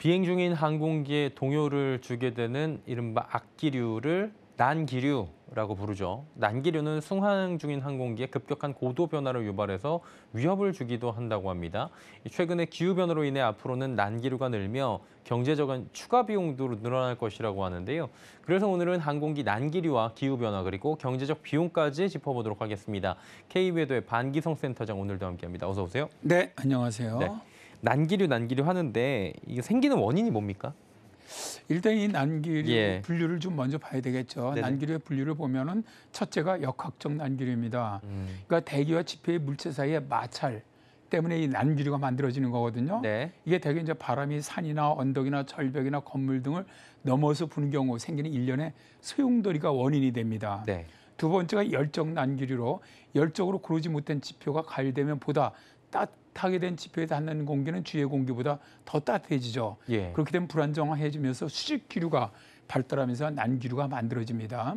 비행 중인 항공기에 동요를 주게 되는 이른바 악기류를 난기류라고 부르죠. 난기류는 승하행 중인 항공기에 급격한 고도 변화를 유발해서 위협을 주기도 한다고 합니다. 최근에 기후변화로 인해 앞으로는 난기류가 늘며 경제적인 추가 비용도 늘어날 것이라고 하는데요. 그래서 오늘은 항공기 난기류와 기후변화 그리고 경제적 비용까지 짚어보도록 하겠습니다. K외도의 반기성 센터장 오늘도 함께합니다. 어서 오세요. 네, 안녕하세요. 네. 난기류 하는데 이게 생기는 원인이 뭡니까? 일단 이 난기류 예. 분류를 좀 먼저 봐야 되겠죠. 네네. 난기류의 분류를 보면은 첫째가 역학적 난기류입니다. 그러니까 대기와 지표의 물체 사이의 마찰 때문에 이 난기류가 만들어지는 거거든요. 네. 이게 대개 이제 바람이 산이나 언덕이나 절벽이나 건물 등을 넘어서 부는 경우 생기는 일련의 소용돌이가 원인이 됩니다. 네. 두 번째가 열적 난기류로 열적으로 고르지 못한 지표가 가열되면 보다 따뜻하게 된 지표에 닿는 공기는 주위의 공기보다 더 따뜻해지죠. 예. 그렇게 되면 불안정해지면서 수직기류가 발달하면서 난기류가 만들어집니다.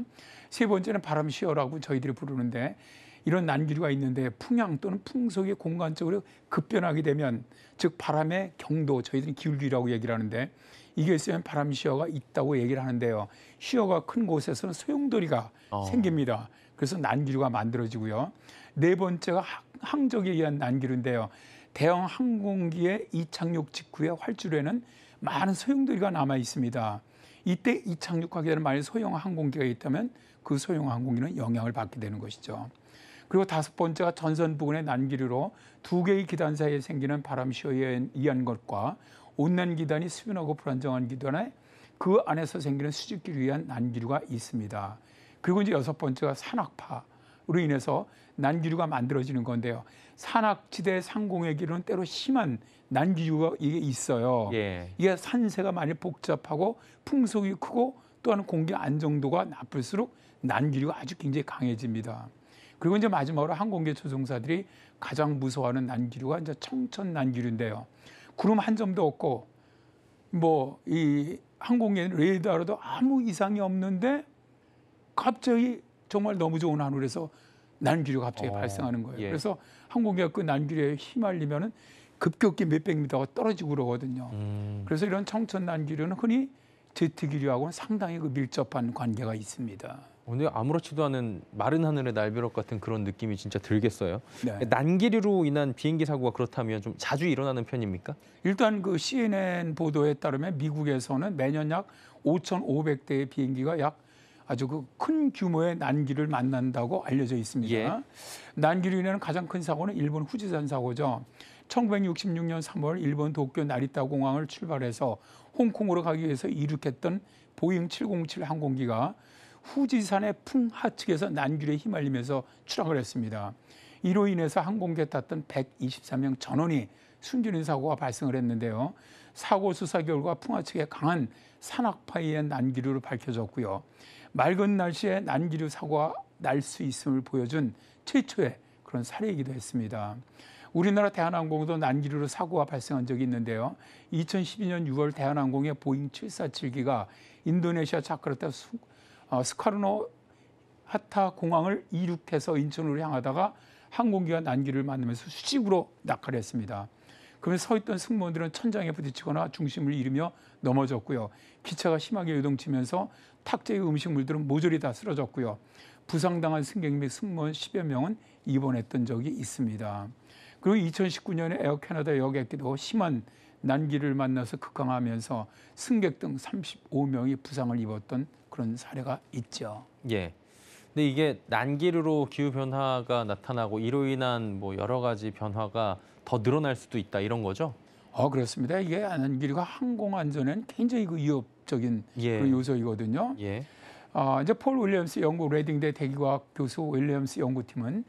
세 번째는 바람시어라고 저희들이 부르는데 이런 난기류가 있는데 풍향 또는 풍속이 공간적으로 급변하게 되면 즉 바람의 경도, 저희들은 기울기라고 얘기를 하는데 이게 있으면 바람시어가 있다고 얘기를 하는데요. 시어가 큰 곳에서는 소용돌이가 생깁니다. 그래서 난기류가 만들어지고요. 네 번째가 항적에 의한 난기류인데요. 대형 항공기의 이착륙 직후에 활주로에는 많은 소용돌이가 남아 있습니다. 이때 이착륙하게 되는 만일 소형 항공기가 있다면 그 소형 항공기는 영향을 받게 되는 것이죠. 그리고 다섯 번째가 전선 부근의 난기류로 두 개의 기단 사이에 생기는 바람시어에 의한 것과 온난 기단이 수변하고 불안정한 기단에 그 안에서 생기는 수직기류에 의한 난기류가 있습니다. 그리고 이제 여섯 번째가 산악파로 인해서 난기류가 만들어지는 건데요. 산악지대 상공의 길은 때로 심한 난기류가 이게 있어요. 예. 이게 산세가 많이 복잡하고 풍속이 크고 또한 공기 안정도가 나쁠수록 난기류가 아주 굉장히 강해집니다. 그리고 이제 마지막으로 항공기 조종사들이 가장 무서워하는 난기류가 이제 청천 난기류인데요. 구름 한 점도 없고 뭐 이 항공기 레이더로도 아무 이상이 없는데 갑자기 정말 너무 좋은 하늘에서 난기류가 갑자기 발생하는 거예요. 예. 그래서 항공기가 그 난기류에 휘말리면은 급격히 몇백 미터가 떨어지고 그러거든요. 그래서 이런 청천 난기류는 흔히 제트기류하고는 상당히 그 밀접한 관계가 있습니다. 오늘 아무렇지도 않은 마른 하늘의 날벼락 같은 그런 느낌이 진짜 들겠어요. 네. 난기류로 인한 비행기 사고가 그렇다면 좀 자주 일어나는 편입니까? 일단 그 CNN 보도에 따르면 미국에서는 매년 약 5,500대의 비행기가 약 아주 그 큰 규모의 난기를 만난다고 알려져 있습니다. 예. 난기로 인한 가장 큰 사고는 일본 후지산 사고죠. 1966년 3월 일본 도쿄 나리타 공항을 출발해서 홍콩으로 가기 위해서 이륙했던 보잉 707 항공기가 후지산의 풍하 측에서 난기류에 휘말리면서 추락을 했습니다. 이로 인해서 항공기에 탔던 123명 전원이 숨지는 사고가 발생을 했는데요. 사고 수사 결과 풍하 측에 강한 산악파에 의한 난기류로 밝혀졌고요. 맑은 날씨에 난기류 사고가 날 수 있음을 보여준 최초의 그런 사례이기도 했습니다. 우리나라 대한항공도 난기류로 사고가 발생한 적이 있는데요. 2012년 6월 대한항공의 보잉 747기가 인도네시아 자카르타 스카르노 하타 공항을 이륙해서 인천으로 향하다가 항공기와 난기류를 만나면서 수직으로 낙하를 했습니다. 그러면 서 있던 승무원들은 천장에 부딪히거나 중심을 잃으며 넘어졌고요. 기차가 심하게 요동치면서 탁재의 음식물들은 모조리 다 쓰러졌고요. 부상당한 승객 및 승무원 10여 명은 입원했던 적이 있습니다. 그리고 2019년에 에어 캐나다 여객기도 심한 난기를 만나서 급강하면서 승객 등 35명이 부상을 입었던 그런 사례가 있죠. 예. 근데 이게 난기류로 기후 변화가 나타나고 이로 인한 뭐 여러 가지 변화가 더 늘어날 수도 있다 이런 거죠? 그렇습니다. 이게 난기류가 항공 안전에는 굉장히 그 위협적인 예. 그런 요소이거든요. 예. 이제 폴 윌리엄스 영국 레딩대 대기과학 교수 윌리엄스 연구팀은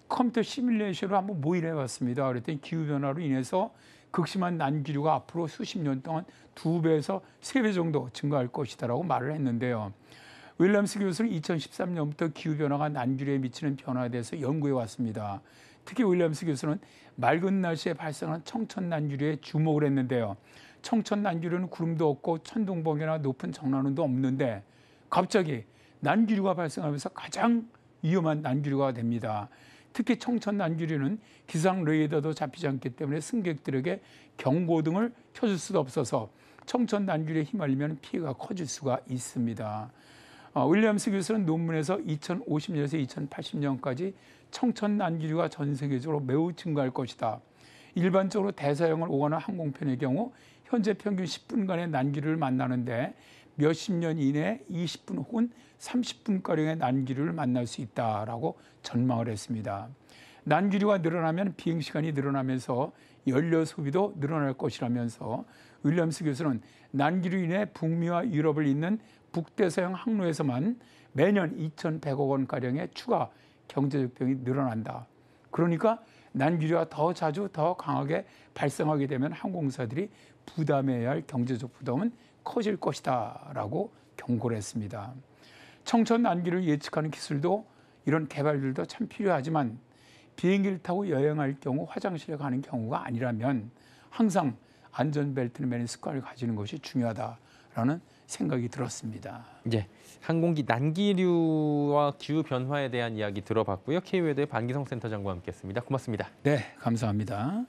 컴퓨터 시뮬레이션으로 한번 모의를 해봤습니다. 그랬더니 기후 변화로 인해서 극심한 난기류가 앞으로 수십 년 동안 2배에서 3배 정도 증가할 것이다라고 말을 했는데요. 윌리엄스 교수는 2013년부터 기후 변화가 난기류에 미치는 변화에 대해서 연구해 왔습니다. 특히 윌리엄스 교수는 맑은 날씨에 발생하는 청천 난기류에 주목을 했는데요. 청천 난기류는 구름도 없고 천둥번개나 높은 정난운도 없는데 갑자기 난기류가 발생하면서 가장 위험한 난기류가 됩니다. 특히 청천 난기류는 기상 레이더도 잡히지 않기 때문에 승객들에게 경고등을 켜줄 수도 없어서 청천 난기류에 휘말리면 피해가 커질 수가 있습니다. 윌리엄스 교수는 논문에서 2050년에서 2080년까지 청천 난기류가 전 세계적으로 매우 증가할 것이다. 일반적으로 대서양을 오가는 항공편의 경우 현재 평균 10분간의 난기류를 만나는데 몇십 년 이내에 20분 혹은 30분가량의 난기류를 만날 수 있다라고 전망을 했습니다. 난기류가 늘어나면 비행시간이 늘어나면서 연료 소비도 늘어날 것이라면서 윌리엄스 교수는 난기류 인해 북미와 유럽을 잇는 북대서양 항로에서만 매년 2,100억 원가량의 추가 경제적 비용이 늘어난다. 그러니까 난기류가 더 자주 더 강하게 발생하게 되면 항공사들이 부담해야 할 경제적 부담은 커질 것이다 라고 경고를 했습니다. 청천 난기를 예측하는 기술도 이런 개발들도 참 필요하지만 비행기를 타고 여행할 경우 화장실에 가는 경우가 아니라면 항상 안전벨트를 매는 습관을 가지는 것이 중요하다라는 생각이 들었습니다. 예, 항공기 난기류와 기후 변화에 대한 이야기 들어봤고요. K웨더의 반기성 센터장과 함께했습니다. 고맙습니다. 네, 감사합니다.